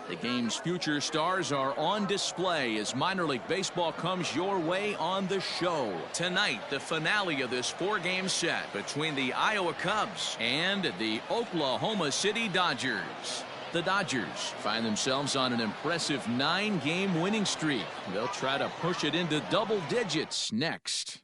The game's future stars are on display as minor league baseball comes your way on the show. Tonight, the finale of this 4-game set between the Iowa Cubs and the Oklahoma City Dodgers. The Dodgers find themselves on an impressive 9-game winning streak. They'll try to push it into double digits next.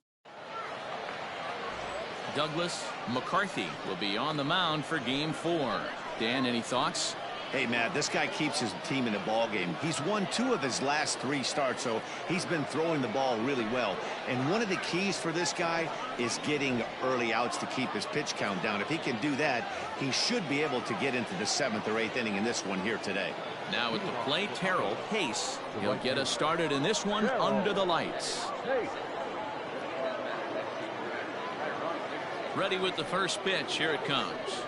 Douglas McCarthy will be on the mound for Game 4. Dan, any thoughts? Hey, Matt, this guy keeps his team in the ball game. He's won 2 of his last 3 starts, so he's been throwing the ball really well. And one of the keys for this guy is getting early outs to keep his pitch count down. If he can do that, he should be able to get into the 7th or 8th inning in this one here today. Now at the plate, Terrell Pace. He'll get us started in this one under the lights. Ready with the first pitch. Here it comes.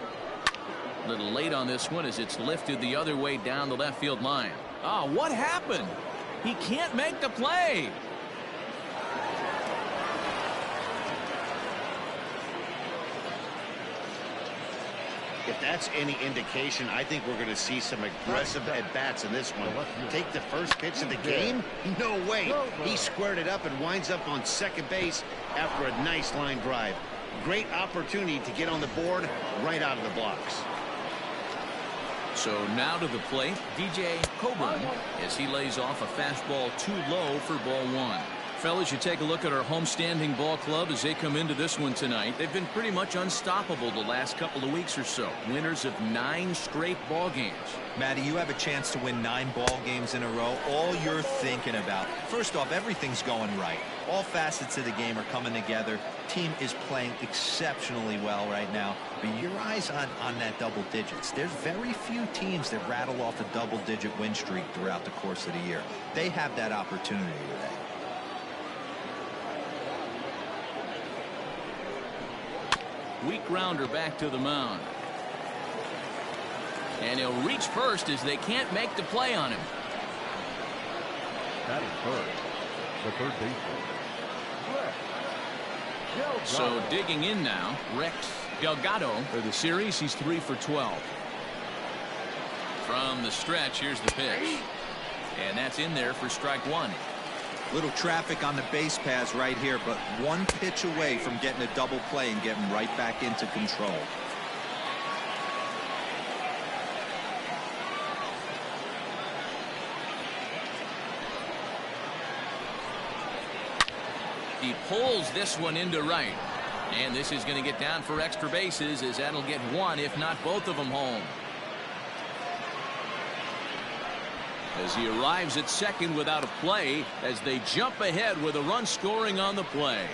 A little late on this one as it's lifted the other way down the left field line. Oh, what happened? He can't make the play. If that's any indication, I think we're going to see some aggressive at-bats in this one. Take the first pitch of the game? No way. He squared it up and winds up on second base after a nice line drive. Great opportunity to get on the board right out of the blocks. So now to the plate, DJ Coburn, as he lays off a fastball too low for ball 1. Fellas, you take a look at our homestanding ball club as they come into this one tonight. They've been pretty much unstoppable the last couple of weeks or so. Winners of 9 straight ball games. Matty, you have a chance to win 9 ball games in a row. All you're thinking about, first off, everything's going right. All facets of the game are coming together. Team is playing exceptionally well right now. But your eyes on that double digits. There's very few teams that rattle off a double-digit win streak throughout the course of the year. They have that opportunity today. Weak grounder back to the mound. And he'll reach first as they can't make the play on him. That is first. The third baseman. So digging in now, Rex Delgado for the series. He's 3 for 12. From the stretch, here's the pitch. And that's in there for strike 1. Little traffic on the base paths right here, but one pitch away from getting a double play and getting right back into control. He pulls this one into right. And this is going to get down for extra bases as that'll get 1, if not both of them home. As he arrives at second without a play as they jump ahead with a run scoring on the play.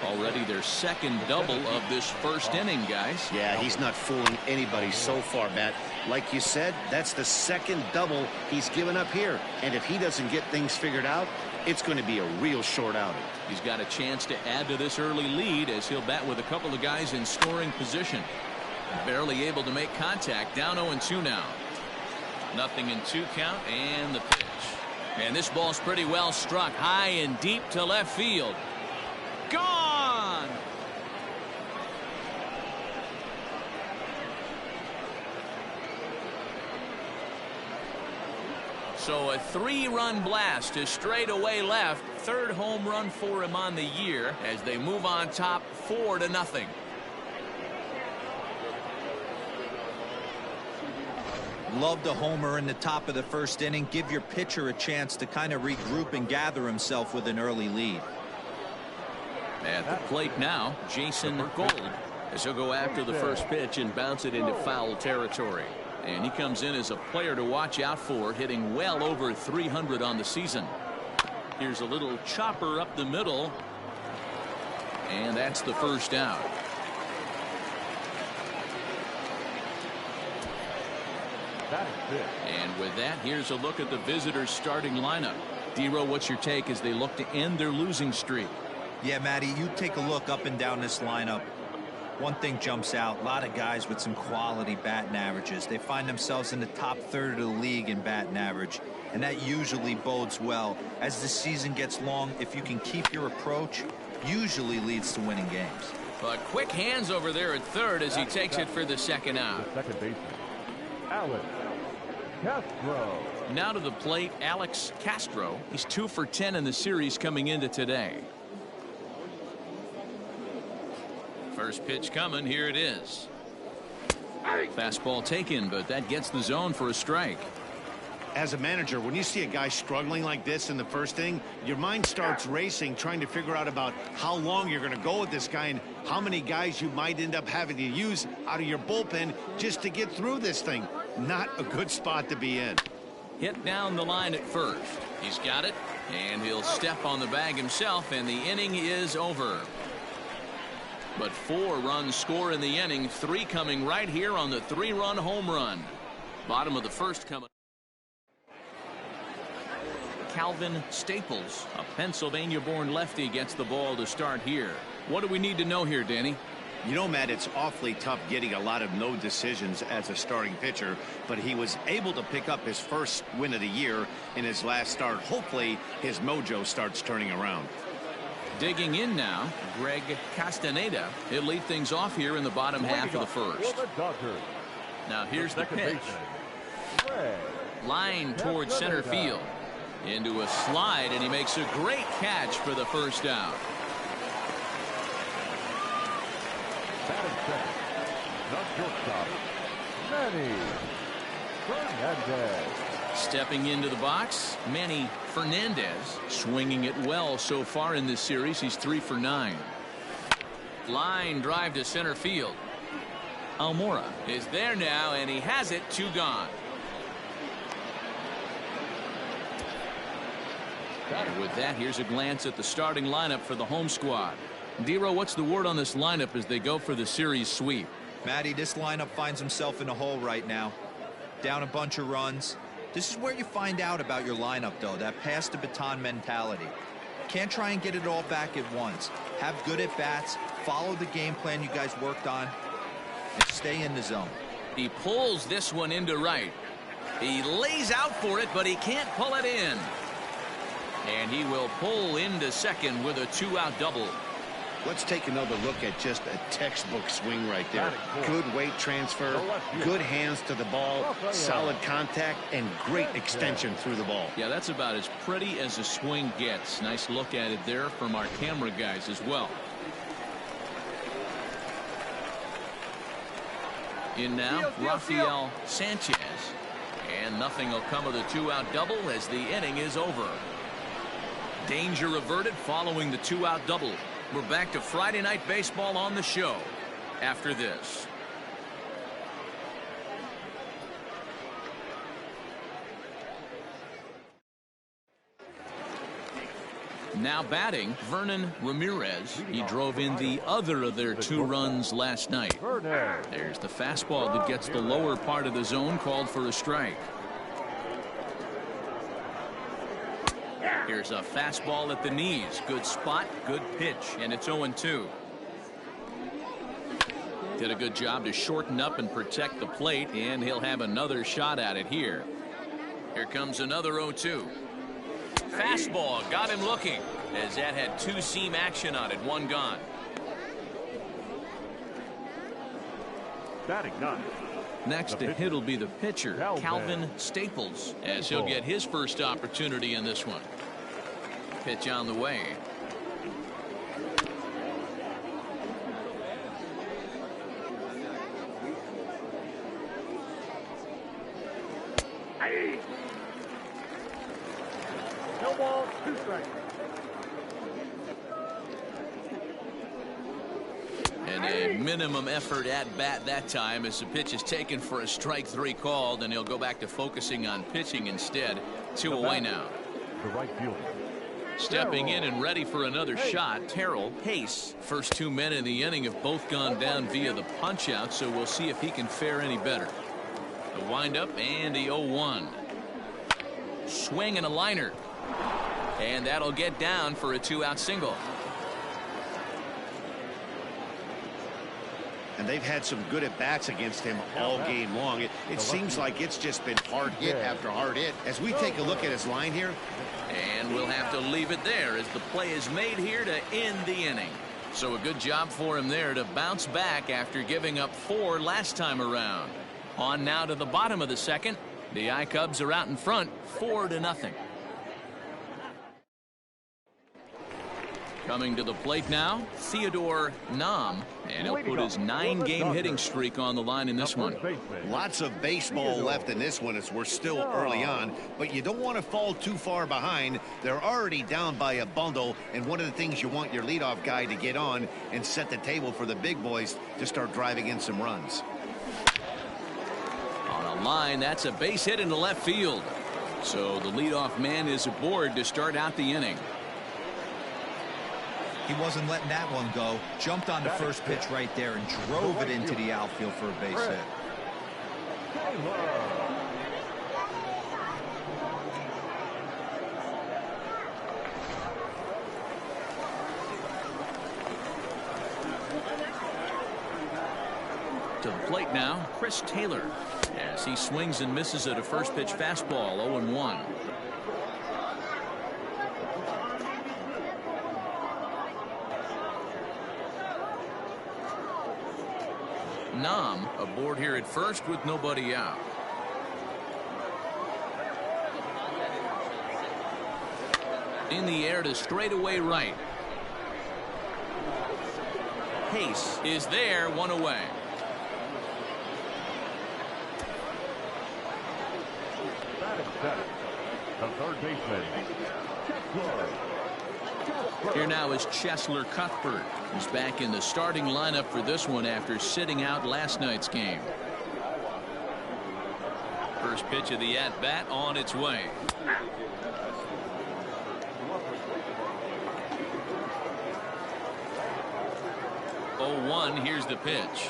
Already their second double of this first inning, guys. Yeah, he's not fooling anybody so far, Matt. Like you said, that's the second double he's given up here. And if he doesn't get things figured out, it's going to be a real short outing. He's got a chance to add to this early lead as he'll bat with a couple of guys in scoring position. Barely able to make contact. Down 0-2 now. 0-2 count and the pitch. And this ball's pretty well struck high and deep to left field. Gone! So a 3-run blast to straightaway left. 3rd home run for him on the year as they move on top 4-0. Love the homer in the top of the first inning. Give your pitcher a chance to kind of regroup and gather himself with an early lead. At the plate now, Jason Gold, as he'll go after the first pitch and bounce it into foul territory. And he comes in as a player to watch out for, hitting well over 300 on the season. Here's a little chopper up the middle. And that's the first out. And with that, here's a look at the visitors' starting lineup. D-Row, what's your take as they look to end their losing streak? Yeah, Matty, you take a look up and down this lineup. One thing jumps out, a lot of guys with some quality batting averages. They find themselves in the top third of the league in batting average, and that usually bodes well. As the season gets long, if you can keep your approach, usually leads to winning games. But quick hands over there at third as he takes it for the second out. The second baseman, Alex Castro. Now to the plate, Alex Castro. He's 2 for 10 in the series coming into today. First pitch coming. Here it is. Fastball taken, but that gets the zone for a strike. As a manager, when you see a guy struggling like this in the first inning, your mind starts racing, trying to figure out about how long you're going to go with this guy and how many guys you might end up having to use out of your bullpen just to get through this thing. Not a good spot to be in. Hit down the line at first. He's got it, and he'll step on the bag himself, and the inning is over. But 4 runs score in the inning, 3 coming right here on the 3-run home run. Bottom of the first coming. Calvin Staples, a Pennsylvania-born lefty, gets the ball to start here. What do we need to know here, Danny? You know, Matt, it's awfully tough getting a lot of no decisions as a starting pitcher, but he was able to pick up his first win of the year in his last start. Hopefully, his mojo starts turning around. Digging in now, Greg Castaneda. He'll lead things off here in the bottom half of the first. Now here's the pitch. Line towards center field. Into a slide, and he makes a great catch for the first out. Batting second, the shortstop, Manny Fernandez. Stepping into the box, Manny Fernandez, swinging it well so far in this series. He's 3 for 9. Line drive to center field. Almora is there now, and he has it. 2 gone. And with that, here's a glance at the starting lineup for the home squad. Dero, what's the word on this lineup as they go for the series sweep? Matty, this lineup finds himself in a hole right now. Down a bunch of runs. This is where you find out about your lineup, though, that pass the baton mentality. Can't try and get it all back at once. Have good at-bats, follow the game plan you guys worked on, and stay in the zone. He pulls this one into right. He lays out for it, but he can't pull it in. And he will pull into second with a 2-out double. Let's take another look at just a textbook swing right there. Good weight transfer, good hands to the ball, solid contact, and great extension through the ball. Yeah, that's about as pretty as a swing gets. Nice look at it there from our camera guys as well. In now, Rafael Sanchez. And nothing will come of the 2-out double as the inning is over. Danger averted following the 2-out double. We're back to Friday Night Baseball on the show after this. Now batting, Vernon Ramirez. He drove in the other of their 2 runs last night. There's the fastball that gets the lower part of the zone, called for a strike. Here's a fastball at the knees. Good spot, good pitch, and it's 0-2. Did a good job to shorten up and protect the plate, and he'll have another shot at it here. Here comes another 0-2. Fastball got him looking, as that had 2-seam action on it. 1 gone. Batting 9. Next to hit will be the pitcher, Calvin Staples, as he'll get his first opportunity in this one. Pitch on the way. No ball, 2 strikes. And a minimum effort at bat that time as the pitch is taken for a strike 3 called, and he'll go back to focusing on pitching instead. 2 away now. The right fielder. Stepping in and ready for another shot, Terrell Pace. First 2 men in the inning have both gone down via the punch out, so we'll see if he can fare any better. The windup and the 0-1. Swing and a liner. And that'll get down for a 2-out single. And they've had some good at-bats against him all game long. It seems like it's just been hard hit after hard hit. As we take a look at his line here. And we'll have to leave it there as the play is made here to end the inning. So a good job for him there to bounce back after giving up 4 last time around. On now to the bottom of the second. The I-Cubs are out in front 4-0. Coming to the plate now, Theodore Nam, and he'll put his 9-game hitting streak on the line in this one. Lots of baseball left in this one as we're still early on, but you don't want to fall too far behind. They're already down by a bundle, and one of the things you want your leadoff guy to get on and set the table for the big boys to start driving in some runs. On a line, that's a base hit into left field. So the leadoff man is aboard to start out the inning. He wasn't letting that one go. Jumped on the first pitch right there and drove it into the outfield for a base hit. To the plate now, Chris Taylor, as he swings and misses at a first pitch fastball, 0-1. Nam aboard here at first with nobody out. In the air to straightaway right. Pace is there, one away. The third baseman. Here now is Cheslor Cuthbert, who's back in the starting lineup for this one after sitting out last night's game. First pitch of the at-bat on its way. Oh, 1, here's the pitch.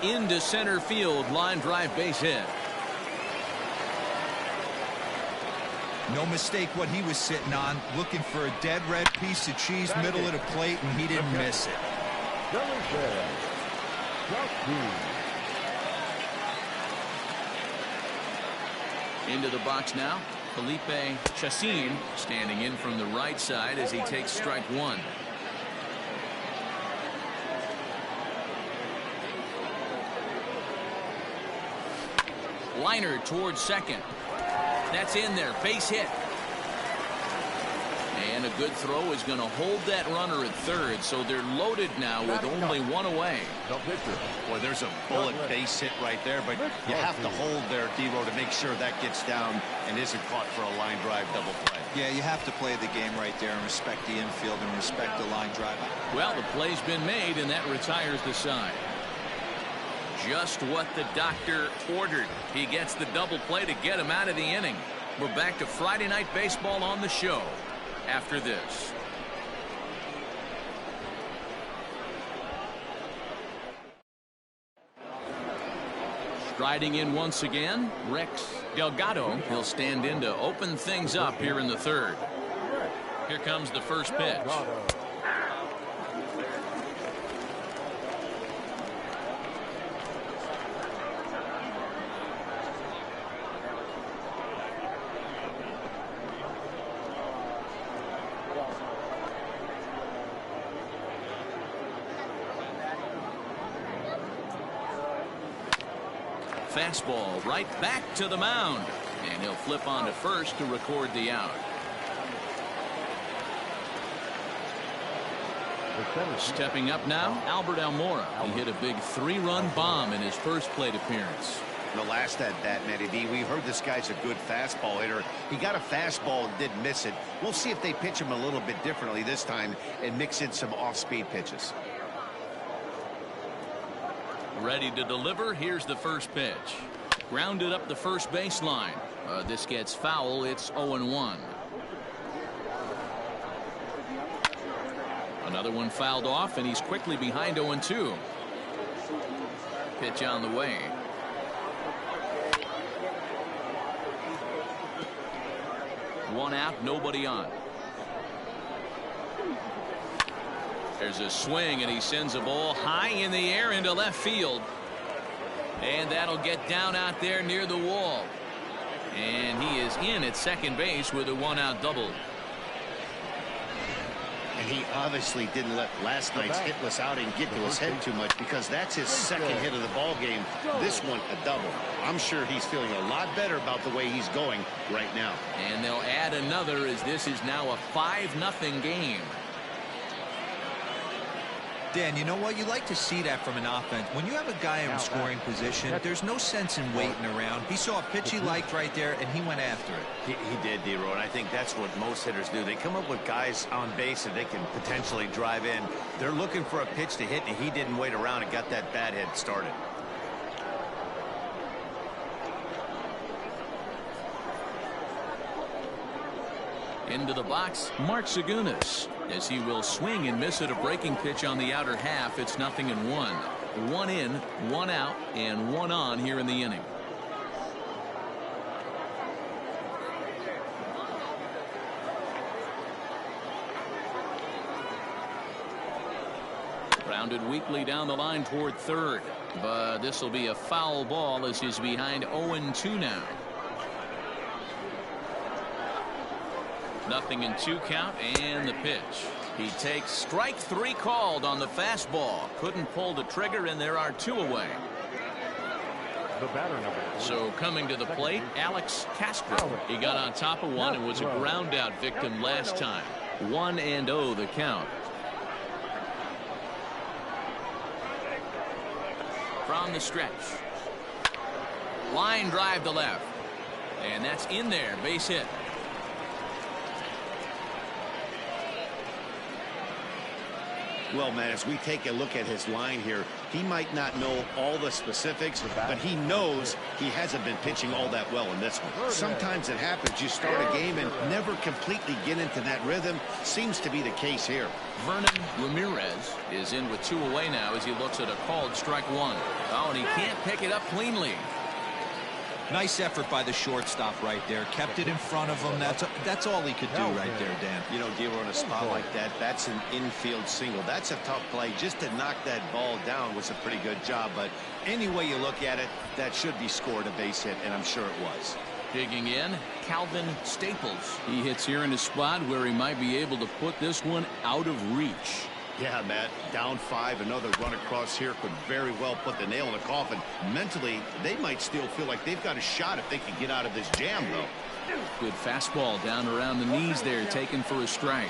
Into center field, line drive base hit. No mistake what he was sitting on, looking for a dead red piece of cheese middle of the plate, and he didn't miss it. Into the box now, Felipe Chacin standing in from the right side as he takes strike one. Liner towards second. That's in there, base hit. And a good throw is going to hold that runner at third, so they're loaded now with only one away. Boy, there's a bullet base hit right there, but you have to hold there, D-Row, to make sure that gets down and isn't caught for a line drive double play. Yeah, you have to play the game right there and respect the infield and respect the line drive. Well, the play's been made, and that retires the side. Just what the doctor ordered. He gets the double play to get him out of the inning. We're back to Friday Night Baseball on the show after this. Striding in once again, Rex Delgado. He'll stand in to open things up here in the third. Here comes the first pitch. Fastball right back to the mound, and he'll flip on to first to record the out. Stepping up now, Albert Almora. He hit a big 3-run bomb in his first plate appearance. The last at bat, Matty B, we heard this guy's a good fastball hitter. He got a fastball and didn't miss it. We'll see if they pitch him a little bit differently this time and mix in some off-speed pitches. Ready to deliver. Here's the first pitch. Grounded up the first baseline. This gets foul. It's 0-1. Another one fouled off, and he's quickly behind 0-2. Pitch on the way. One out, nobody on. There's a swing, and he sends a ball high in the air into left field. And that'll get down out there near the wall. And he is in at second base with a one-out double. And he obviously didn't let last night's hitless outing get to his head too much, because that's his second hit of the ball game. This one a double. I'm sure he's feeling a lot better about the way he's going right now. And they'll add another, as this is now a 5-0 game. Dan, you know what? You like to see that from an offense. When you have a guy in scoring position, there's no sense in waiting around. He saw a pitch he liked right there, and he went after it. He did, D-Row, and I think that's what most hitters do. They come up with guys on base that they can potentially drive in. They're looking for a pitch to hit, and he didn't wait around and got that bad hit started. Into the box, Mark Segunas, as he will swing and miss at a breaking pitch on the outer half. It's 0-1. 1 in, 1 out, and 1 on here in the inning. Grounded weakly down the line toward third, but this will be a foul ball as he's behind 0-2 now. 0-2 count, and the pitch. He takes strike 3 called on the fastball. Couldn't pull the trigger, and there are 2 away. The batter number 3. So coming to the plate, Alex Castro. He got on top of one and was a ground out victim last time. 1-0 the count. From the stretch. Line drive to left. And that's in there, base hit. Well, man, as we take a look at his line here, he might not know all the specifics, but he knows he hasn't been pitching all that well in this one. Sometimes it happens. You start a game and never completely get into that rhythm. Seems to be the case here. Vernon Ramirez is in with 2 away now as he looks at a called strike 1. Oh, and he can't pick it up cleanly. Nice effort by the shortstop right there. Kept it in front of him. That's all he could do right there, Dan. You know, Dealer, on a spot like that, that's an infield single. That's a tough play. Just to knock that ball down was a pretty good job. But any way you look at it, that should be scored a base hit, and I'm sure it was. Digging in, Calvin Staples. He hits here in a spot where he might be able to put this one out of reach. Yeah, Matt, down 5, another run across here could very well put the nail in the coffin. Mentally, they might still feel like they've got a shot if they can get out of this jam, though. Good fastball down around the knees there, taken for a strike.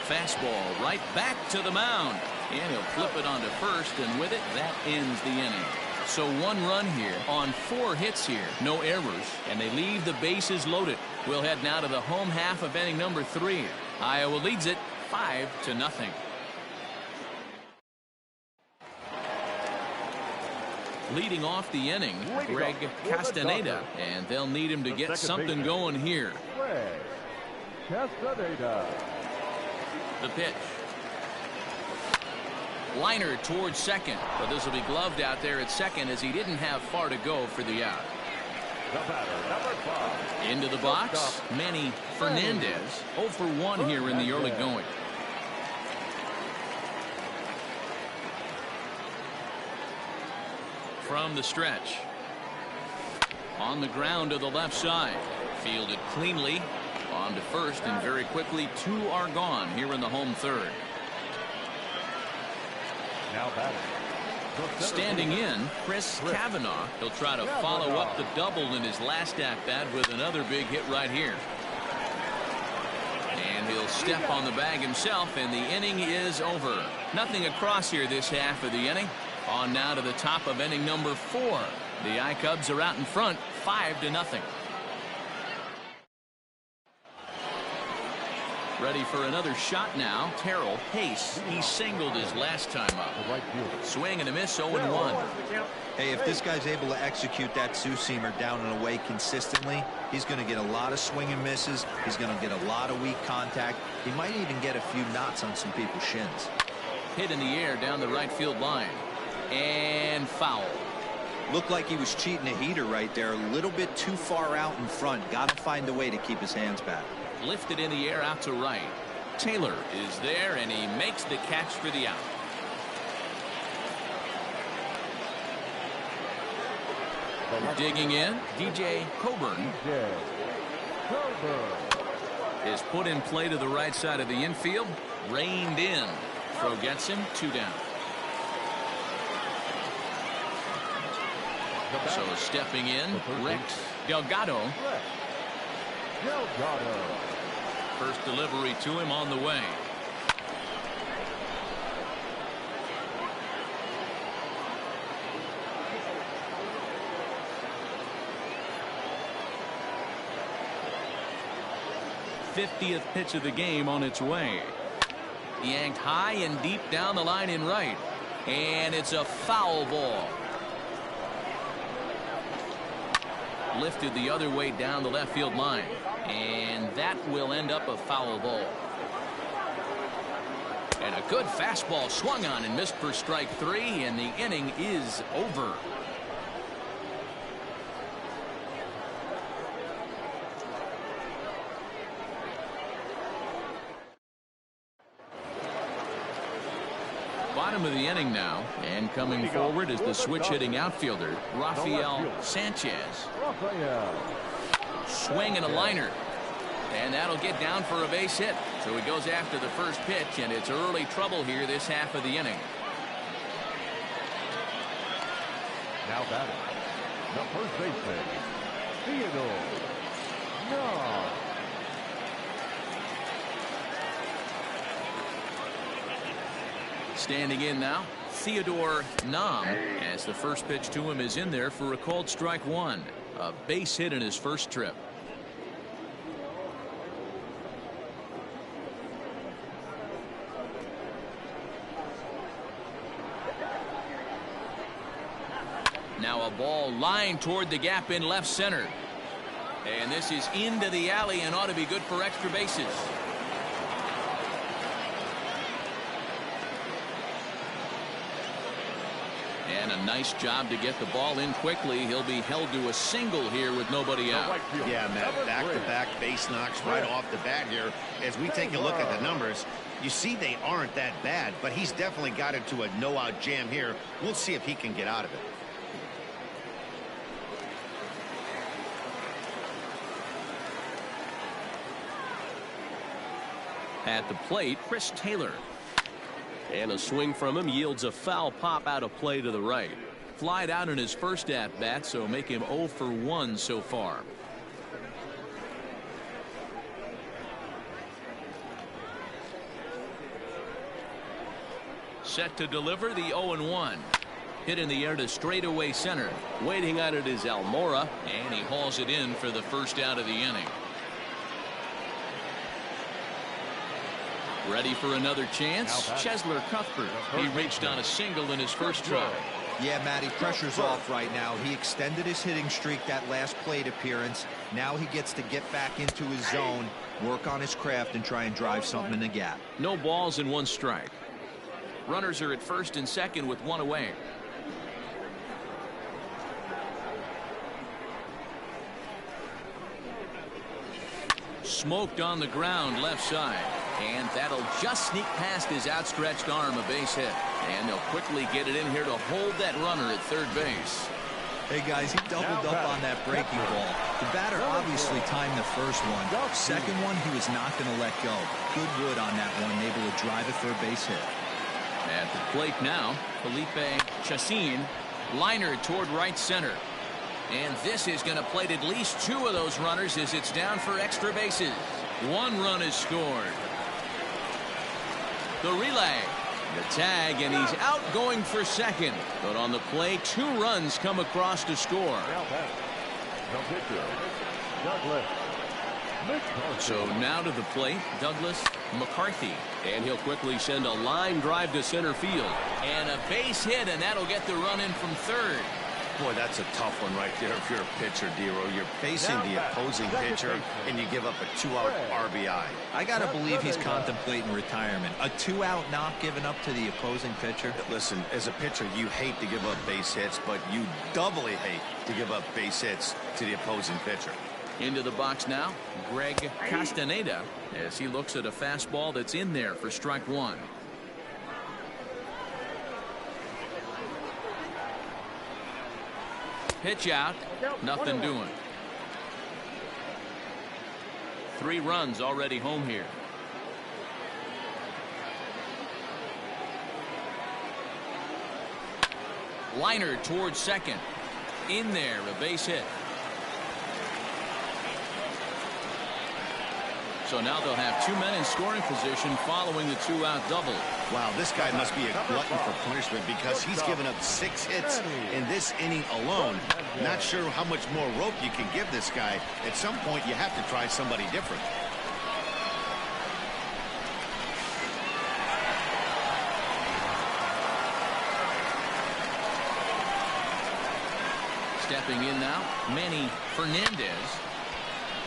Fastball right back to the mound. And he'll flip it onto first, and with it, that ends the inning. So 1 run here on 4 hits here, no errors, and they leave the bases loaded. We'll head now to the home half of inning number 3. Iowa leads it 5-0. Leading off the inning, Greg Castaneda, and they'll need him to get something going here. Greg Castaneda. The pitch. Liner towards second, but this will be gloved out there at second as he didn't have far to go for the out. The batter, number 5. Into the box, Manny Fernandez. 0 for 1 here in the early going. From the stretch. On the ground to the left side. Fielded cleanly. On to first, and very quickly 2 are gone here in the home third. Now batting. Standing in, Chris Kavanaugh. He'll try to follow up the double in his last at-bat with another big hit right here. And he'll step on the bag himself, and the inning is over. Nothing across here this half of the inning. On now to the top of inning number 4. The I-Cubs are out in front, 5-0. Ready for another shot now. Terrell Pace. He singled his last time up. Swing and a miss, 0-1. Hey, if this guy's able to execute that two-seamer down and away consistently, he's going to get a lot of swing and misses. He's going to get a lot of weak contact. He might even get a few knots on some people's shins. Hit in the air down the right field line. And foul. Looked like he was cheating a heater right there. A little bit too far out in front. Got to find a way to keep his hands back. Lifted in the air out to right. Taylor is there, and he makes the catch for the out. Digging in, DJ Coburn. is put in play to the right side of the infield. Reined in. Throw gets him. 2 down. So stepping in, Rex Delgado. First delivery to him on the way. '50th pitch of the game on its way. Yanked high and deep down the line in right. And it's a foul ball. Lifted the other way down the left field line. And that will end up a foul ball. And a good fastball swung on and missed for strike 3, and the inning is over. Bottom of the inning now, and coming forward is the switch hitting outfielder Rafael Sanchez. Swing and a liner, and that'll get down for a base hit. So he goes after the first pitch, and it's early trouble here this half of the inning. Now batting, the first baseman, Theodore. No. Standing in now, Theodore Nam, as the first pitch to him is in there for a called strike 1. A base hit in his first trip. Now a ball lined toward the gap in left center. And this is into the alley and ought to be good for extra bases. And a nice job to get the ball in quickly. He'll be held to a single here with nobody out. Yeah, Matt, back-to-back base knocks right off the bat here. As we take a look at the numbers, you see they aren't that bad, but he's definitely got into a no-out jam here. We'll see if he can get out of it. At the plate, Chris Taylor. And a swing from him yields a foul pop out of play to the right. Flied out in his first at-bat, so make him 0 for 1 so far. Set to deliver the 0-1. Hit in the air to straightaway center. Waiting on it is Almora, and he hauls it in for the first out of the inning. Ready for another chance. Chesler Cuthbert. He reached on a single in his first try. Yeah, Matty, pressure's off right now. He extended his hitting streak that last plate appearance. Now he gets to get back into his zone, work on his craft, and try and drive something in the gap. No balls and 1 strike. Runners are at first and second with 1 away. Smoked on the ground left side. And that'll just sneak past his outstretched arm, a base hit. And they'll quickly get it in here to hold that runner at third base. Hey, guys, he doubled up on that breaking ball. The batter obviously timed the first one. Second one, he was not going to let go. Good wood on that one, able to drive it for a base hit. At the plate now, Felipe Chacin, liner toward right center. And this is going to plate at least 2 of those runners as it's down for extra bases. 1 run is scored. The relay, the tag, and he's out going for second. But on the play, 2 runs come across to score. So now to the plate, Douglas McCarthy. And he'll quickly send a line drive to center field. And a base hit, and that'll get the run in from third. Boy, that's a tough one right there if you're a pitcher, Dero. You're facing the opposing pitcher, and you give up a 2-out RBI. I got to believe he's contemplating retirement. A 2-out knock given up to the opposing pitcher. Listen, as a pitcher, you hate to give up base hits, but you doubly hate to give up base hits to the opposing pitcher. Into the box now, Greg Castaneda, as he looks at a fastball that's in there for strike 1. Pitch out, nothing doing. 3 runs already home here. Liner towards second. In there, a base hit. So now they'll have 2 men in scoring position following the 2-out double. Wow, this guy must be a glutton for punishment because he's given up 6 hits in this inning alone. Not sure how much more rope you can give this guy. At some point, you have to try somebody different. Stepping in now, Manny Fernandez.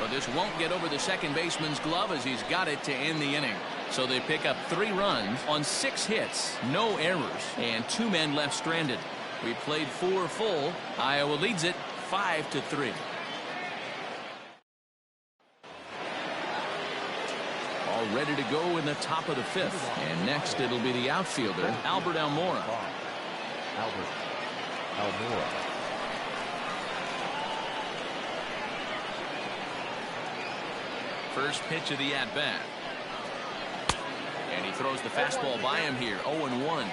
But this won't get over the second baseman's glove as he's got it to end the inning. So they pick up 3 runs on 6 hits, no errors, and 2 men left stranded. We played 4 full. Iowa leads it 5-3. All ready to go in the top of the 5th. And next it'll be the outfielder, Albert Almora. Albert Almora. First pitch of the at-bat. And he throws the fastball by him here, 0-1.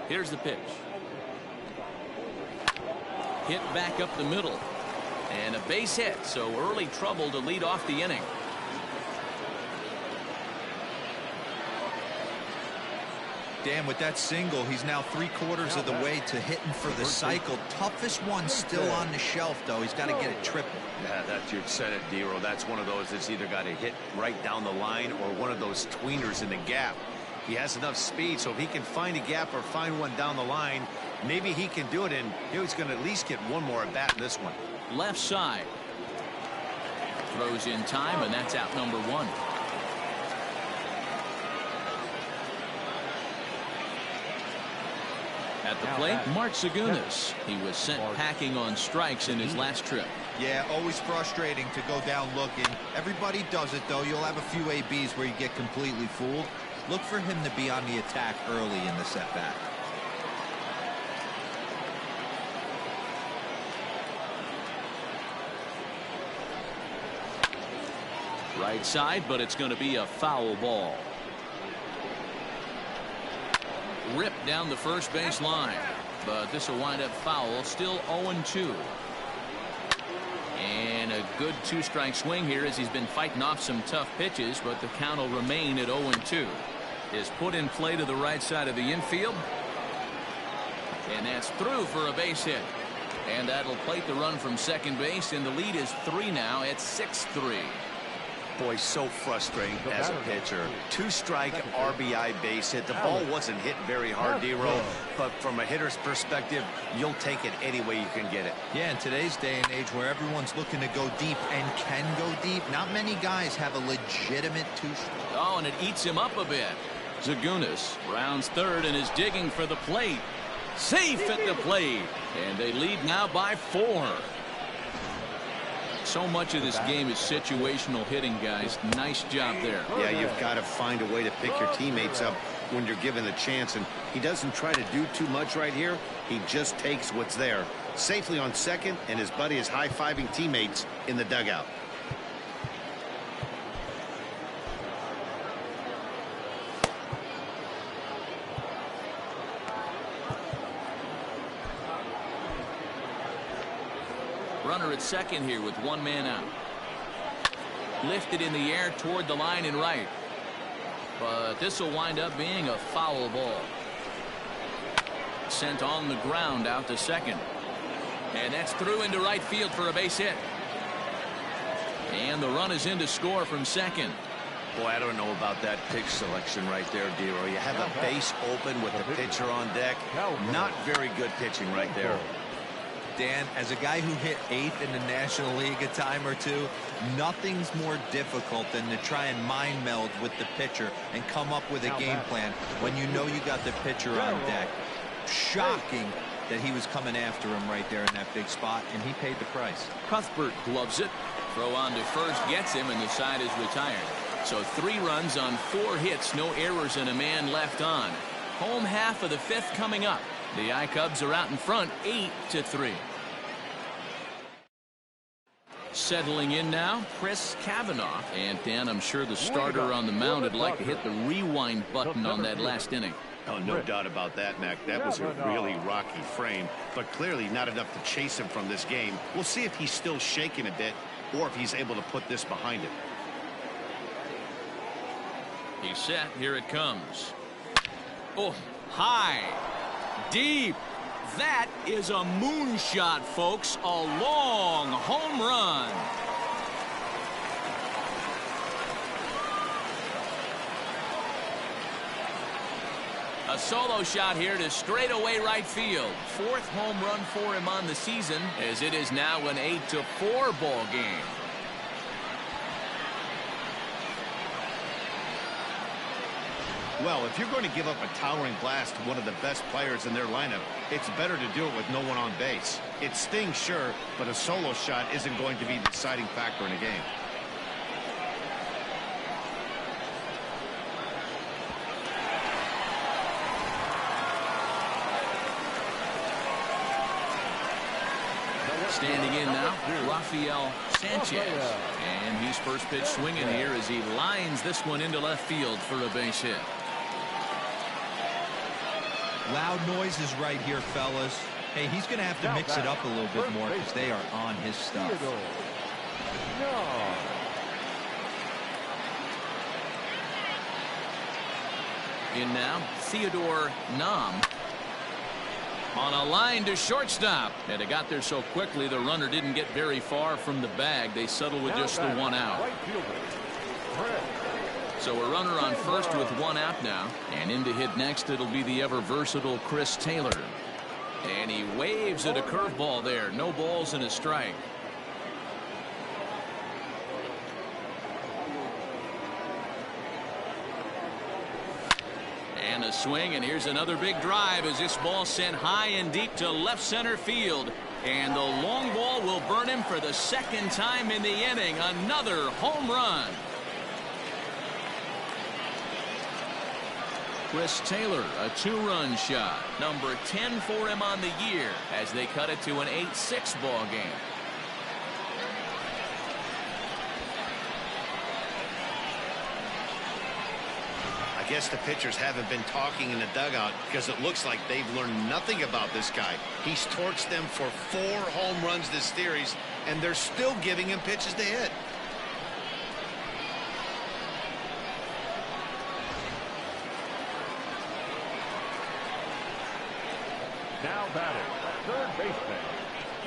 Here's the pitch. Hit back up the middle. And a base hit, so early trouble to lead off the inning. Dan, with that single, he's now 3/4 of the way to hitting for the cycle. Toughest one still on the shelf, though. He's got to get it triple. Yeah, that's your said it, Dero. That's one of those that's either got to hit right down the line or one of those tweeners in the gap. He has enough speed, so if he can find a gap or find one down the line, maybe he can do it, and he's going to at least get one more at bat in this one. Left side. Throws in time, and that's out number 1. At the plate, Mark Zagunis. He was sent packing on strikes in his last trip. Yeah, always frustrating to go down looking. Everybody does it, though. You'll have a few ABs where you get completely fooled. Look for him to be on the attack early in the setback. Right side, but it's going to be a foul ball. Ripped down the first base line, but this will wind up foul. Still 0-2. And a good 2-strike swing here as he's been fighting off some tough pitches, but the count will remain at 0-2. Is put in play to the right side of the infield, and that's through for a base hit, and that'll plate the run from second base, and the lead is 3 now at 6-3. Boy, so frustrating as a pitcher. 2-strike RBI base hit. The ball wasn't hit very hard, Dero, but from a hitter's perspective, you'll take it any way you can get it. Yeah, in today's day and age where everyone's looking to go deep and can go deep, not many guys have a legitimate 2-strike. Oh, and it eats him up a bit. Zagunis rounds third and is digging for the plate. Safe at the plate, and they lead now by 4. So much of this game is situational hitting, guys. Nice job there. Yeah, you've got to find a way to pick your teammates up when you're given the chance, and he doesn't try to do too much right here. He just takes what's there. Safely on second, and his buddy is high-fiving teammates in the dugout. Runner at second here with 1 man out. Lifted in the air toward the line and right. But this will wind up being a foul ball. Sent on the ground out to second. And that's through into right field for a base hit. And the run is in to score from second. Boy, I don't know about that pitch selection right there, Dero. You have a base open with the pitcher on deck. Not very good pitching right there. Dan, as a guy who hit 8th in the National League a time or two, nothing's more difficult than to try and mind meld with the pitcher and come up with a game plan when you know you got the pitcher on deck. Shocking that he was coming after him right there in that big spot, and he paid the price. Cuthbert gloves it. Throw on to first gets him, and the side is retired. So 3 runs on 4 hits, no errors, and a man left on. Home half of the 5th coming up. The I-Cubs are out in front 8-3. Settling in now, Chris Cavanaugh. And Dan, I'm sure the starter on the mound would like to hit the rewind button on that last inning. Oh, no doubt about that, Mac. That was a really rocky frame, but clearly not enough to chase him from this game. We'll see if he's still shaking a bit or if he's able to put this behind him. He's set. Here it comes. Oh, high, deep. That is a moonshot, folks. A long home run. A solo shot here to straightaway right field. 4th home run for him on the season, as it is now an 8-4 ball game. Well, if you're going to give up a towering blast to one of the best players in their lineup, it's better to do it with no one on base. It stings, sure, but a solo shot isn't going to be the deciding factor in a game. Standing in now, Rafael Sanchez. And he's first pitch swinging here as he lines this one into left field for a base hit. Loud noises right here, fellas. Hey, he's going to have to mix it up a little bit more because they are on his stuff. In now, Theodore Nam. On a line to shortstop. And it got there so quickly the runner didn't get very far from the bag. They settled with just the 1 out. So a runner on first with 1 out now. And in to hit next, it'll be the ever versatile Chris Taylor. And he waves at a curveball there. No balls and a strike. And a swing, and here's another big drive as this ball sent high and deep to left center field. And the long ball will burn him for the 2nd time in the inning. Another home run. Chris Taylor, a 2-run shot. Number 10 for him on the year as they cut it to an 8-6 ball game. I guess the pitchers haven't been talking in the dugout because it looks like they've learned nothing about this guy. He's torched them for 4 home runs this series, and they're still giving him pitches to hit. Now batting, third baseman.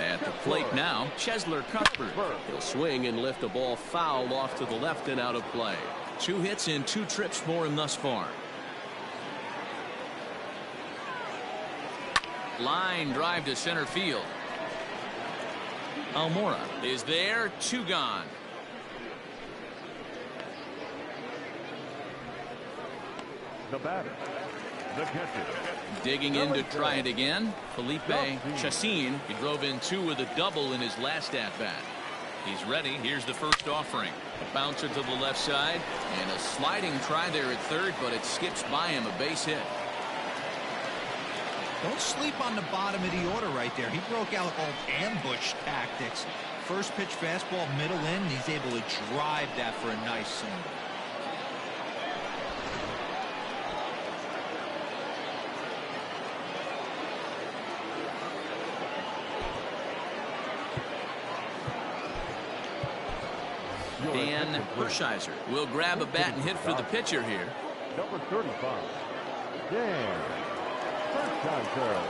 At the plate now, Chesler Cuthbert. He'll swing and lift a ball foul off to the left and out of play. 2 hits in 2 trips for him thus far. Line drive to center field. Almora is there. 2 gone. The batter, the catcher. Digging in to try it again, Felipe Chacin. He drove in 2 with a double in his last at-bat. He's ready. Here's the first offering. A bouncer to the left side, and a sliding try there at third, but it skips by him, a base hit. Don't sleep on the bottom of the order right there. He broke out old ambush tactics. First pitch fastball, middle in, and he's able to drive that for a nice single. Dan Hershiser will grab a bat and hit for the pitcher here. Number 35, Dan Hershiser.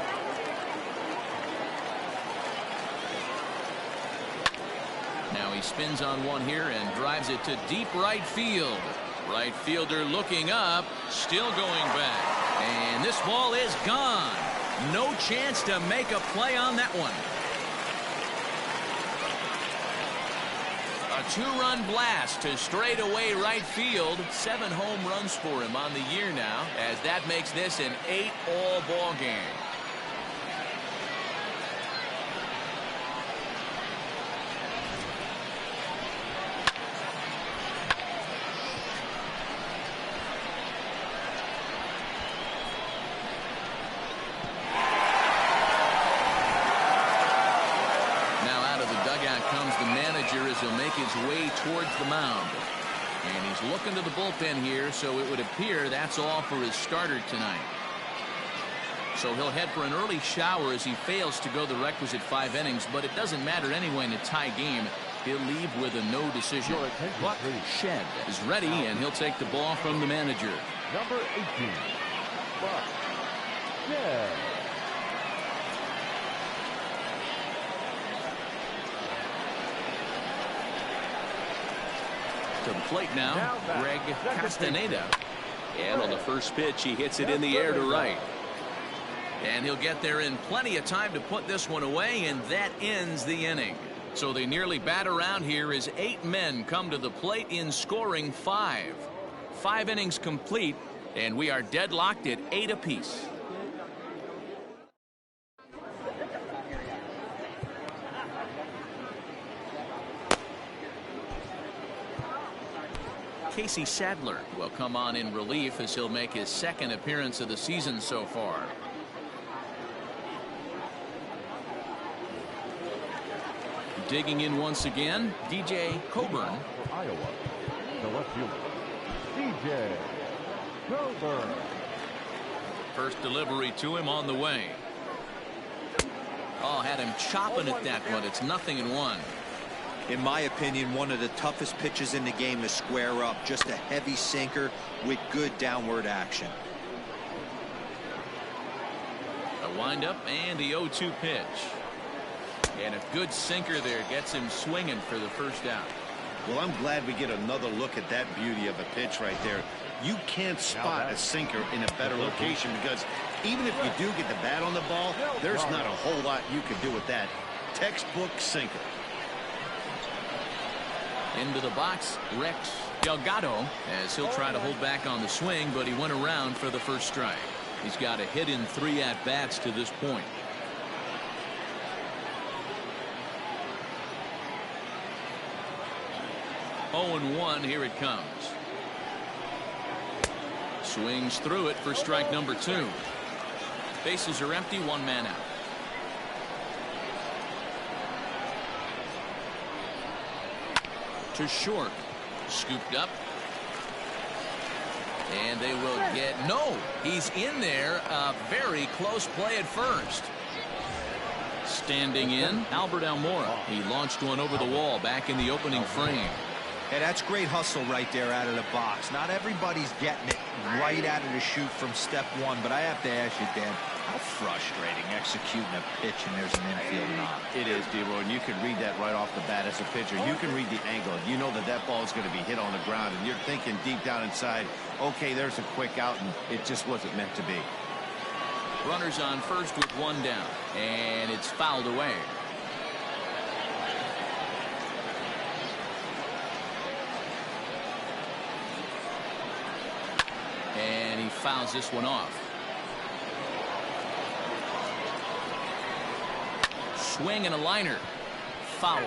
Now he spins on one here and drives it to deep right field. Right fielder looking up, still going back. And this ball is gone. No chance to make a play on that one. A 2-run blast to straightaway right field. 7 home runs for him on the year now, as that makes this an 8-all ball game. the manager as he'll make his way towards the mound. And he's looking to the bullpen here, so it would appear that's all for his starter tonight. So he'll head for an early shower as he fails to go the requisite 5 innings, but it doesn't matter anyway in a tie game. He'll leave with a no decision. Buck Shed is ready, and he'll take the ball from the manager. Number 18, Buck Shed. To the plate now, Greg Castaneda. And on the first pitch, he hits it in the air to right. And he'll get there in plenty of time to put this one away, and that ends the inning. So they nearly bat around here as 8 men come to the plate in scoring 5. 5 innings complete, and we are deadlocked at 8 apiece. Casey Sadler will come on in relief as he'll make his 2nd appearance of the season so far. Digging in once again, DJ Coburn. For Iowa, the left fielder, DJ Coburn. First delivery to him on the way. Oh, had him chopping at that one. It's 0-1. In my opinion, one of the toughest pitches in the game to square up. Just a heavy sinker with good downward action. A windup and the 0-2 pitch. And a good sinker there gets him swinging for the first out. Well, I'm glad we get another look at that beauty of a pitch right there. You can't spot a sinker in a better location because even if you do get the bat on the ball, there's not a whole lot you can do with that. Textbook sinker. Into the box, Rex Delgado, as he'll try to hold back on the swing, but he went around for the first strike. He's got a hit in 3 at-bats to this point. Oh, 0-1, here it comes. Swings through it for strike number 2. Bases are empty, 1 man out. To short, scooped up, and they will get no. He's in there. A very close play at first. Standing in, Albert Almora. He launched one over the wall back in the opening frame. Yeah, that's great hustle right there out of the box. Not everybody's getting it right out of the chute from step 1, but I have to ask you, Dan, how frustrating executing a pitch and there's an infield knock. It is, D-Roy, and you can read that right off the bat as a pitcher. You can read the angle. You know that that ball is going to be hit on the ground, and you're thinking deep down inside, okay, there's a quick out, and it just wasn't meant to be. Runners on first with 1 down, and it's fouled away. And he fouls this one off. Swing and a liner. Foul.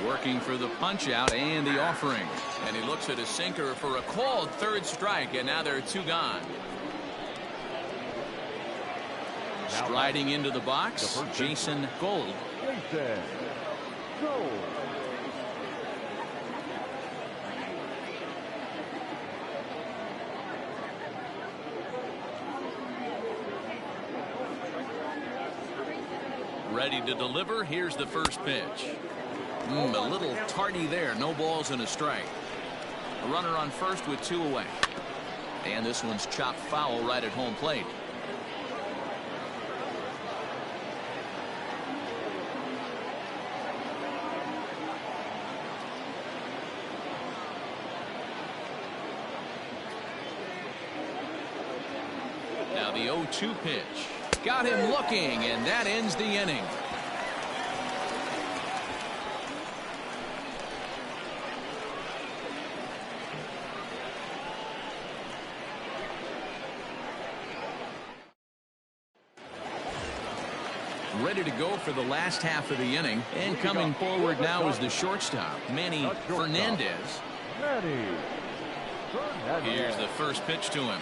Working for the punch out and the offering. And he looks at a sinker for a called 3rd strike, and now there are 2 gone. Striding into the box, Jason Gold. Jason Gold. Ready to deliver. Here's the first pitch. A little tardy there. No balls and a strike. A runner on first with 2 away. And this one's chopped foul right at home plate. Now the 0-2 pitch. Got him looking, and that ends the inning. Ready to go for the last half of the inning, and coming forward now is the shortstop, Manny Fernandez. Manny Here's the first pitch to him.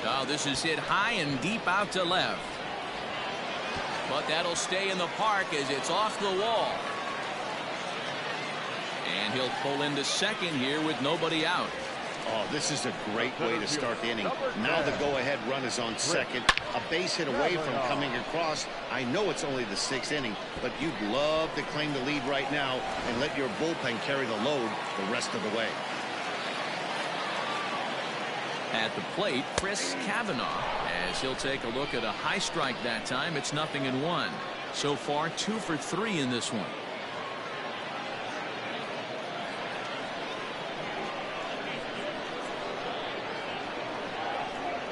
Oh, this is hit high and deep out to left. But that'll stay in the park as it's off the wall. And he'll pull into second here with nobody out. Oh, this is a great way to start the inning. Now the go-ahead run is on second. A base hit away from coming across. I know it's only the 6th inning, but you'd love to claim the lead right now and let your bullpen carry the load the rest of the way. At the plate, Chris Cavanaugh, as he'll take a look at a high strike that time. It's 0-1. So far, 2 for 3 in this one.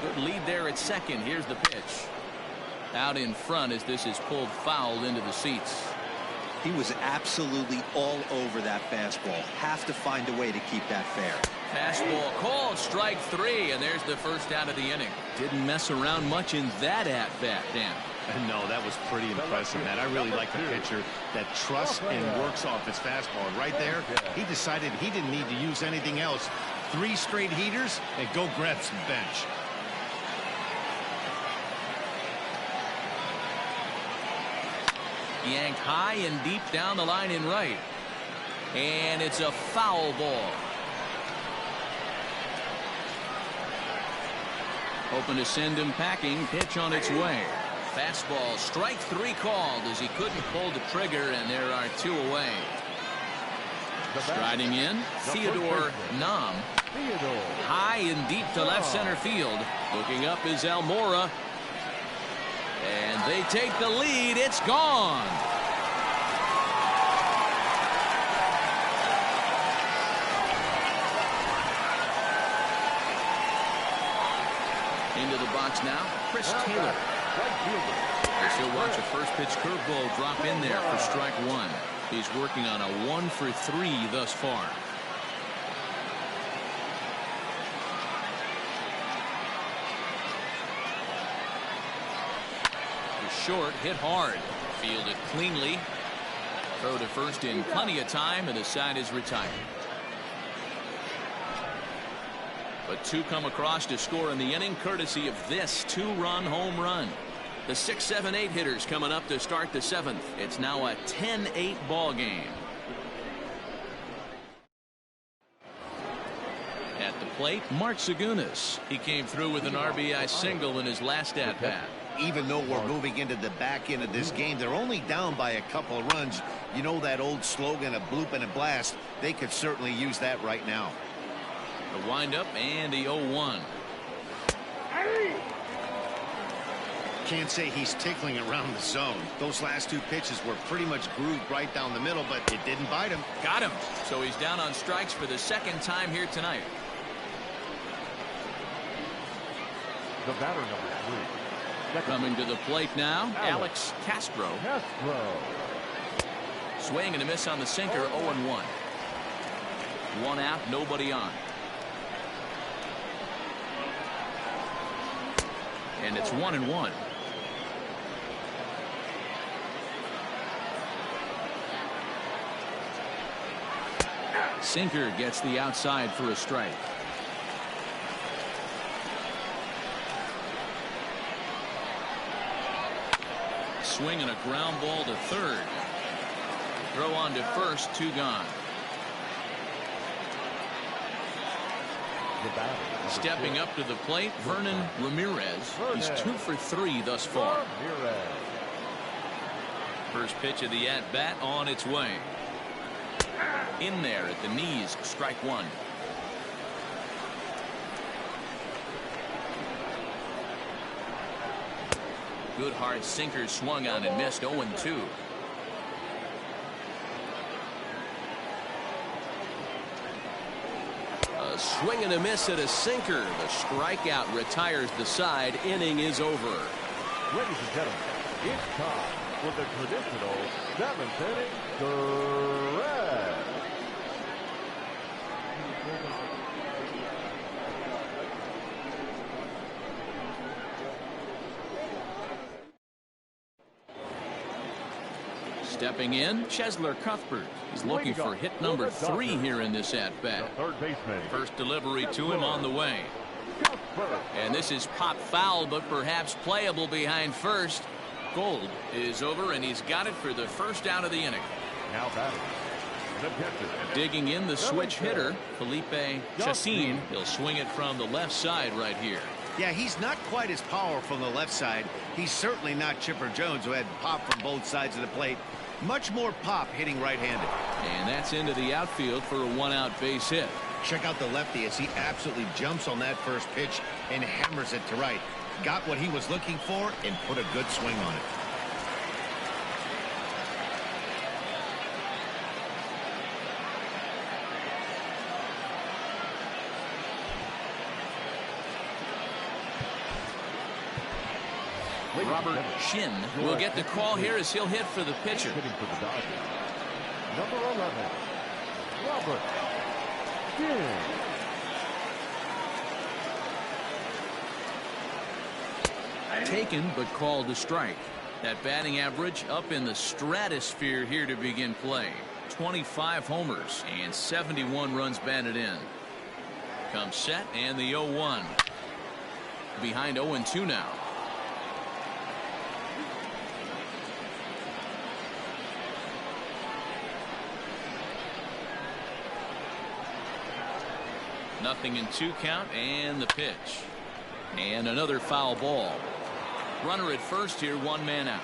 Good lead there at second. Here's the pitch. Out in front as this is pulled foul into the seats. He was absolutely all over that fastball. Have to find a way to keep that fair. Fastball called, strike 3, and there's the first out of the inning. Didn't mess around much in that at-bat, Dan. No, that was pretty impressive, man. I really like the pitcher that trusts and works off his fastball. Right there, he decided he didn't need to use anything else. 3 straight heaters and go grab some bench. Yanked high and deep down the line in right. And it's a foul ball. Hoping to send him packing. Pitch on its way. Fastball, strike 3 called as he couldn't pull the trigger, and there are 2 away. Striding in, Theodore Nam. High and deep to left center field. Looking up is Almora. And they take the lead. It's gone. Into the box now, Chris Taylor. As he'll watch a first pitch curveball drop in there for strike 1. He's working on a 1 for 3 thus far. Short, hit hard, fielded cleanly. Throw to first in plenty of time, and the side is retired. But 2 come across to score in the inning, courtesy of this 2-run home run. The 6, 7, 8 hitters coming up to start the 7th. It's now a 10-8 ball game. At the plate, Mark Segunas. He came through with an RBI single in his last at-bat. Even though we're moving into the back end of this game, they're only down by a couple of runs. You know that old slogan, a bloop and a blast. They could certainly use that right now. The windup and the 0-1. Can't say he's tickling around the zone. Those last 2 pitches were pretty much grooved right down the middle, but it didn't bite him. Got him. So he's down on strikes for the 2nd time here tonight. The batter number 3. Coming to the plate now, Alex Castro. Swing and a miss on the sinker, 0-1. 1 out, nobody on. And it's 1-1. Sinker gets the outside for a strike. Swing and a ground ball to third. Throw on to first, 2 gone. Stepping up to the plate, Vernon Ramirez. He's 2 for 3 thus far. First pitch of the at-bat on its way. In there at the knees, strike 1. Good hard sinker swung on and missed, 0-2. A swing and a miss at a sinker. The strikeout retires the side. Inning is over. Ladies and gentlemen, it's time for the traditional 7th inning stretch. Stepping in, Chesler Cuthbert. He's looking for hit number 3 here in this at-bat. Third baseman. First delivery to him on the way. And this is pop foul, but perhaps playable behind first. Gold is over, and he's got it for the first out of the inning. Now batting. The catcher. Digging in the switch hitter, Felipe Chacin. He'll swing it from the left side right here. Yeah, he's not quite as powerful on the left side. He's certainly not Chipper Jones, who had pop from both sides of the plate. Much more pop hitting right-handed. And that's into the outfield for a 1-out base hit. Check out the lefty as he absolutely jumps on that first pitch and hammers it to right. Got what he was looking for and put a good swing on it. Robert Shin will get the call here as he'll hit for the pitcher. Hitting for the Dodgers. Number 11, Robert Shin. Taken but called a strike. That batting average up in the stratosphere here to begin play. 25 homers and 71 runs batted in. Comes set and the 0-1. Behind 0-2 now. Nothing in 2 count and the pitch. And another foul ball. Runner at first here, 1 man out.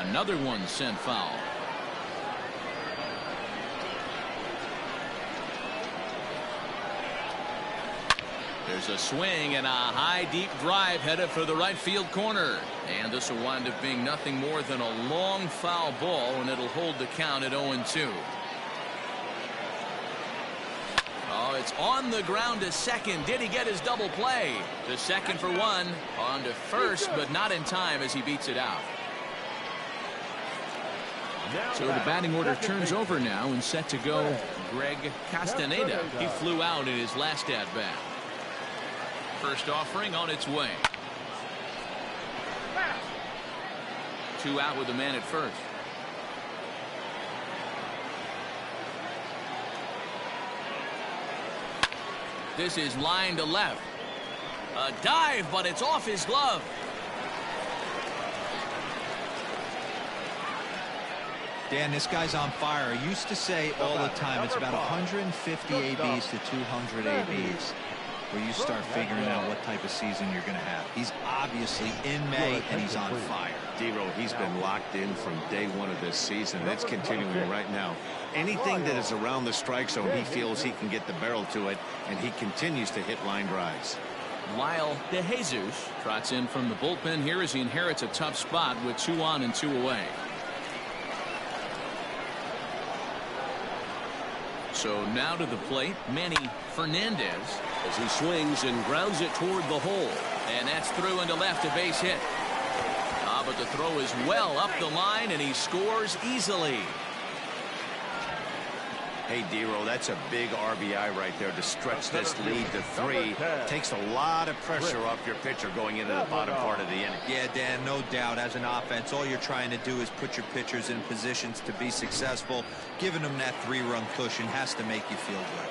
Another one sent foul. There's a swing and a high deep drive headed for the right field corner. And this will wind up being nothing more than a long foul ball, and it'll hold the count at 0-2. Oh, it's on the ground to second. Did he get his double play? To second for 1. On to first, but not in time as he beats it out. So the batting order turns over now and set to go Greg Castaneda. He flew out in his last at-bat. First offering on its way. 2 out with the man at first. This is line to left. A dive, but it's off his glove. Dan, this guy's on fire. I used to say all the time it's about 150 ABs to 200 ABs where you start figuring out what type of season you're going to have. He's obviously in May and he's on fire. D-Row, he's been locked in from day 1 of this season. It's continuing right now. Anything that is around the strike zone, he feels he can get the barrel to it, and he continues to hit line drives. Lyle DeJesus trots in from the bullpen here as he inherits a tough spot with 2 on and 2 away. So now to the plate, Manny Fernandez as he swings and grounds it toward the hole. And that's through into left, a base hit. But the throw is well up the line, and he scores easily. Hey, D-Row, that's a big RBI right there to stretch this lead to 3. Takes a lot of pressure off your pitcher going into the bottom part of the inning. Yeah, Dan, no doubt. As an offense, all you're trying to do is put your pitchers in positions to be successful. Giving them that 3-run cushion has to make you feel good.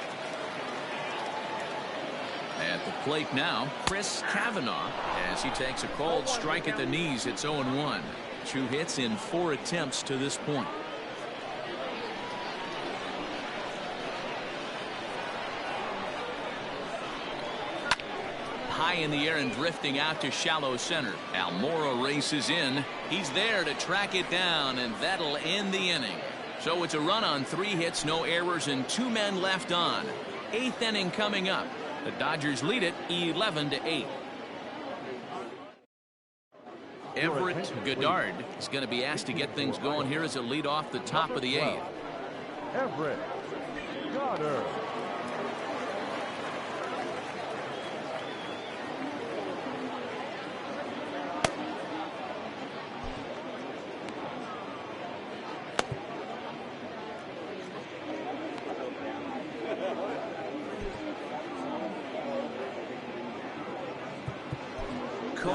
At the plate now, Chris Cavanaugh as he takes a called strike at the knees. It's 0-1. 2 hits in 4 attempts to this point. High in the air and drifting out to shallow center. Almora races in. He's there to track it down, and that'll end the inning. So it's a run on 3 hits, no errors, and 2 men left on. 8th inning coming up. The Dodgers lead it 11-8. Everett Goddard is going to be asked to get things going here as a lead off the top of the 8th. Everett Goddard.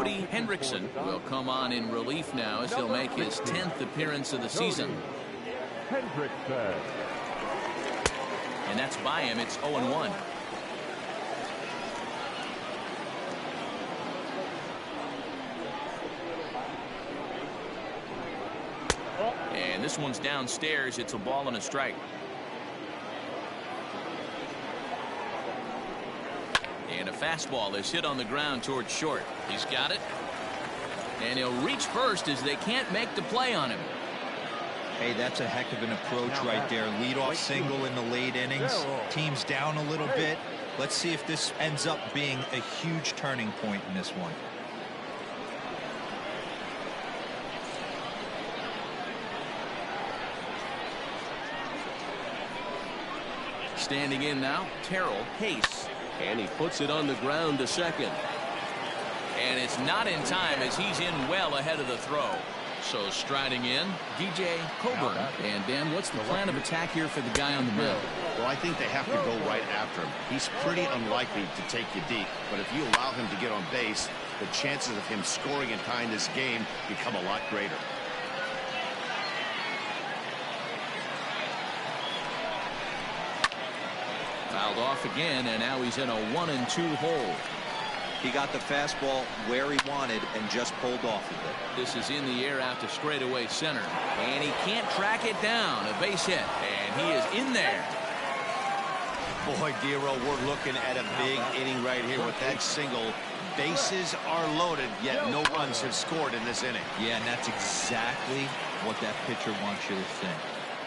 Cody Hendrickson will come on in relief now as he'll make his 10th appearance of the season. Hendrickson. And that's by him. It's 0-1. And this one's downstairs. It's a ball and a strike. And a fastball is hit on the ground towards short. He's got it. And he'll reach first as they can't make the play on him. Hey, that's a heck of an approach right there. Leadoff single in the late innings. Team's down a little bit. Let's see if this ends up being a huge turning point in this one. Standing in now, Terrell Hayes. And he puts it on the ground to second. And it's not in time as he's in well ahead of the throw. So striding in, DJ Coburn. And Dan, what's the plan of attack here for the guy on the mound? Well, I think they have to go right after him. He's pretty unlikely to take you deep. But if you allow him to get on base, the chances of him scoring and tying this game become a lot greater. Fouled off again, and now he's in a 1-2 hole. He got the fastball where he wanted and just pulled off of it. This is in the air out to straightaway center. And he can't track it down. A base hit. And he is in there. Boy, Dero, we're looking at a big inning right here with that single. Bases are loaded, yet no runs have scored in this inning. Yeah, and that's exactly what that pitcher wants you to think.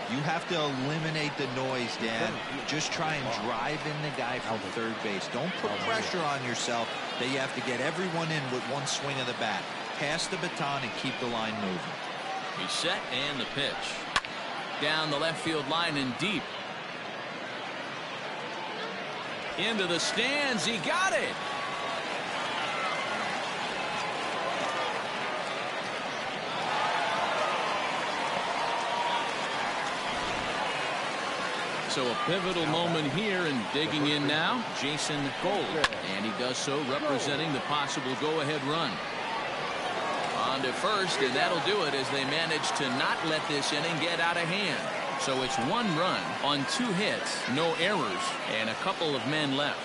You have to eliminate the noise, Dan. Just try and drive in the guy from third base. Don't put pressure on yourself that you have to get everyone in with one swing of the bat. Pass the baton and keep the line moving. He's set, and the pitch. Down the left field line and deep. Into the stands. He got it. So a pivotal moment here, and digging in now, Jason Gold. And he does so representing the possible go-ahead run. On to first, and that'll do it as they manage to not let this inning get out of hand. So it's 1 run on 2 hits, no errors, and a couple of men left.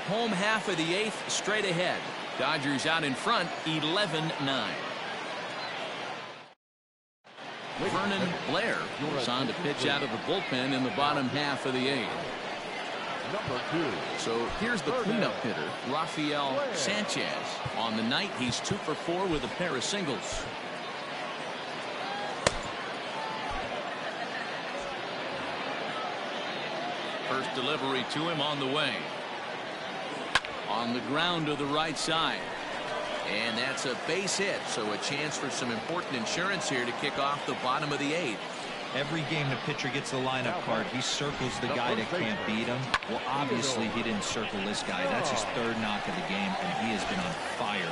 Home half of the 8th straight ahead. Dodgers out in front, 11-9. Vernon Blair was on to pitch out of the bullpen in the bottom half of the 8th. So here's the cleanup hitter, Rafael Sanchez. On the night, he's 2 for 4 with a pair of singles. First delivery to him on the way. On the ground to the right side. And that's a base hit, so a chance for some important insurance here to kick off the bottom of the 8th. Every game the pitcher gets the lineup card, he circles the guy that can't beat him. Well, obviously he didn't circle this guy. That's his 3rd knock of the game, and he has been on fire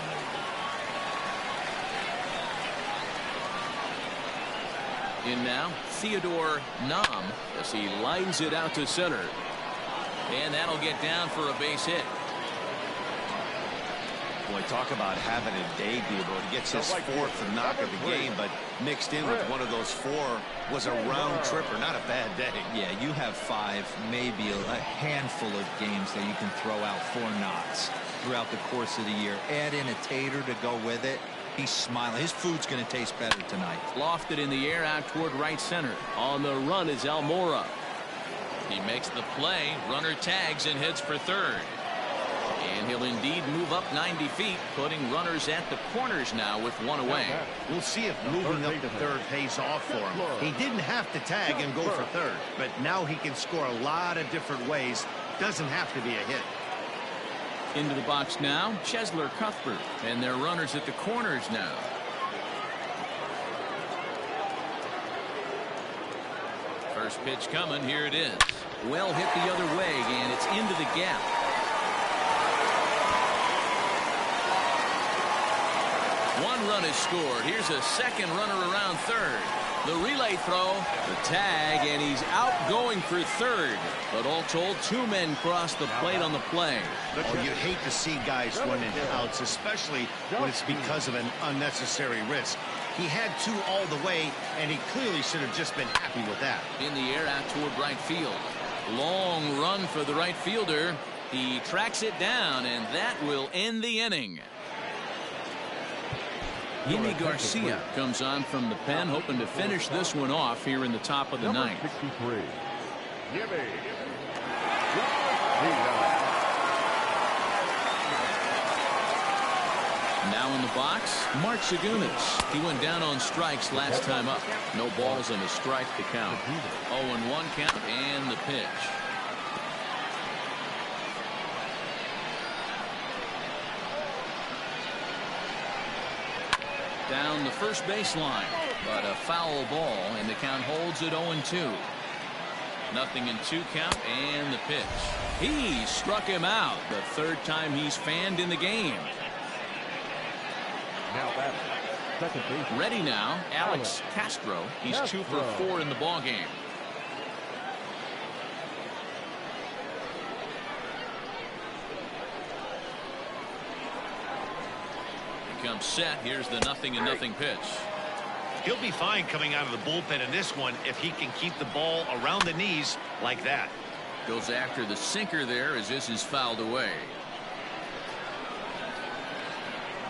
lately. In now, Theodore Nam as he lines it out to center. And that'll get down for a base hit. Boy, talk about having a day, Debo. He gets his 4th knock of the game, but mixed in with one of those 4 was a round tripper. Not a bad day. Yeah, you have 5, maybe a handful of games that you can throw out 4 knocks throughout the course of the year. Add in a tater to go with it. He's smiling. His food's going to taste better tonight. Lofted in the air out toward right center. On the run is Almora. He makes the play. Runner tags and heads for third. And he'll indeed move up 90 feet, putting runners at the corners now with 1 away. We'll see if moving up to third pays off for him. He didn't have to tag and go for third, but now he can score a lot of different ways. Doesn't have to be a hit. Into the box now, Chesler Cuthbert, and their runners at the corners now. First pitch coming, here it is. Well hit the other way, and it's into the gap. run is scored. Here's a second runner around third. The relay throw, the tag, and he's out going for third. But all told, 2 men cross the plate on the play. Oh, you hate to see guys running outs, especially when it's because of an unnecessary risk. He had 2 all the way, and he clearly should have just been happy with that. In the air out toward right field. Long run for the right fielder. He tracks it down, and that will end the inning. Yimi Garcia comes on from the pen, hoping to finish this one off here in the top of the ninth. 63. Yimi. Now in the box, Mark Segunas. He went down on strikes last time up. No balls and a strike to count. 0-1 count and the pitch. Down the first baseline, but a foul ball, and the count holds at 0-2. 0-2 count and the pitch. He struck him out the 3rd time he's fanned in the game. Now batting, second base. Ready now, Alex Castro. He's 2 for 4 in the ball game. Comes set. Here's the 0-0 pitch. He'll be fine coming out of the bullpen in this one if he can keep the ball around the knees like that. Goes after the sinker there as this is fouled away.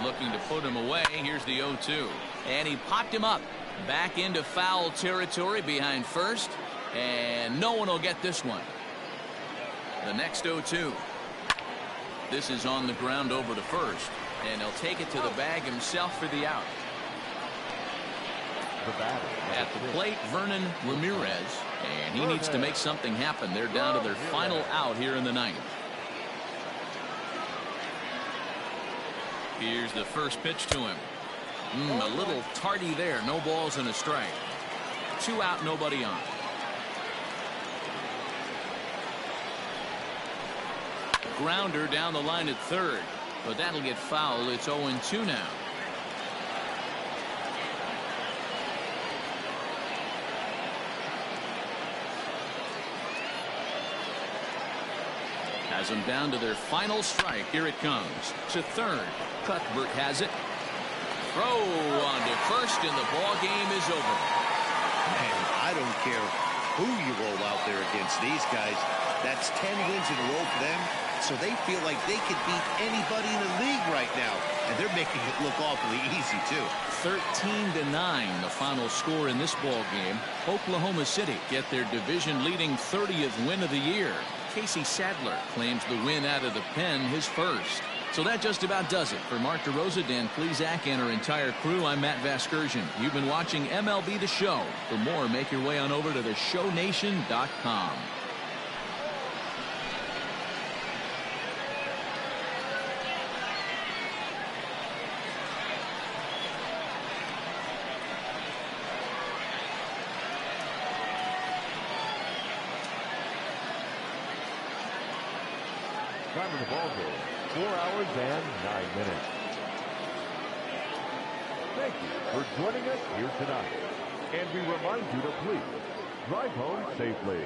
Looking to put him away. Here's the 0-2. And he popped him up. Back into foul territory behind first. And no one will get this one. The next 0-2. This is on the ground over to first. And he'll take it to the bag himself for the out. At the plate, Vernon Ramirez. And he needs to make something happen. They're down to their final out here in the ninth. Here's the first pitch to him. A little tardy there. No balls and a strike. 2 out, nobody on. Grounder down the line at third. But that'll get fouled. It's 0-2 now. Has them down to their final strike. Here it comes. To third. Cuthbert has it. Throw on to first, and the ball game is over. Man, I don't care who you roll out there against these guys. That's 10 wins in a row for them. So they feel like they could beat anybody in the league right now. And they're making it look awfully easy, too. 13-9, the final score in this ball game. Oklahoma City get their division-leading 30th win of the year. Casey Sadler claims the win out of the pen, his first. So that just about does it. For Mark DeRosa, Dan Plesac, and our entire crew, I'm Matt Vasgersian. You've been watching MLB The Show. For more, make your way on over to theshownation.com. Time of the ball game, 4 hours and 9 minutes. Thank you for joining us here tonight. And we remind you to please drive home safely.